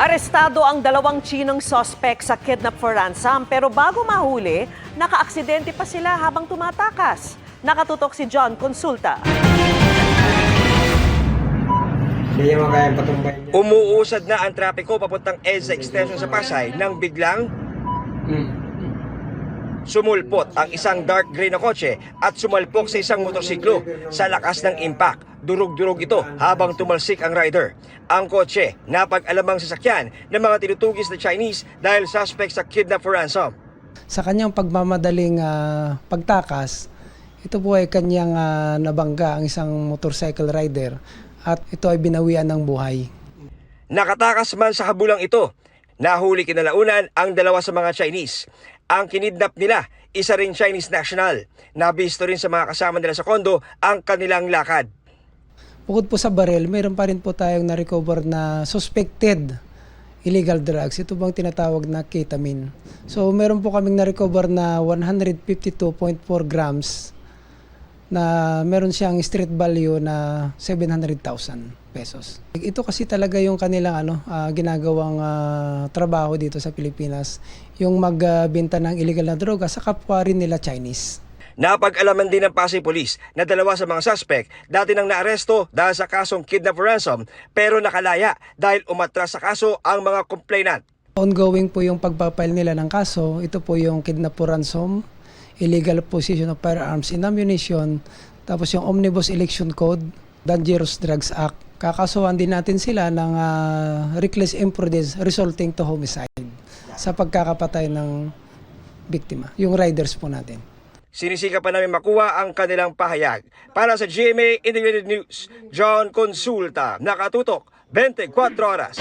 Arestado ang dalawang Chinong suspect sa kidnap for ransom pero bago mahuli, nakaaksidente pa sila habang tumatakas. Nakatutok si John Consulta. Hindi niya makayang patumbay niya. Umuusad na ang trapiko papuntang EDSA Extension sa Pasay nang biglang sumulpot ang isang dark gray na kotse at sumalpok sa isang motorsiklo. Sa lakas ng impact, durog-durog ito habang tumalsik ang rider. Ang kotse, napag-alamang sasakyan ng mga tinutugis na Chinese dahil suspect sa kidnap for ransom. Sa kanyang pagmamadaling pagtakas, ito po ay kanyang nabangga ang isang motorcycle rider at ito ay binawian ng buhay. Nakatakas man sa habulang ito, nahuli kinalaunan ang dalawa sa mga Chinese. Ang kinidnap nila, isa ring Chinese national. Nabisto rin sa mga kasama nila sa kondo ang kanilang lakad. Bukod po sa baril, mayroon pa rin po tayong na-recover na suspected illegal drugs. Ito bang tinatawag na ketamine. So meron po kaming na-recover na 152.4 grams na meron siyang street value na 700,000 pesos. Ito kasi talaga yung kanilang ginagawang trabaho dito sa Pilipinas, yung magbenta ng illegal na droga sa kapwa rin nila Chinese. Napag-alaman din ng Pasay Police na dalawa sa mga suspect dati nang naaresto dahil sa kasong kidnap for ransom pero nakalaya dahil umatras sa kaso ang mga complainant. Ongoing po yung pagpapile nila ng kaso. Ito po yung kidnap for ransom, illegal possession of firearms and ammunition, tapos yung Omnibus Election Code, Dangerous Drugs Act. Kakasuhan din natin sila ng reckless imprudence resulting to homicide sa pagkakapatay ng biktima, yung riders po natin. Sinisika pa namin makuha ang kanilang pahayag. Para sa GMA Integrated News, John Consulta, nakatutok 24 oras.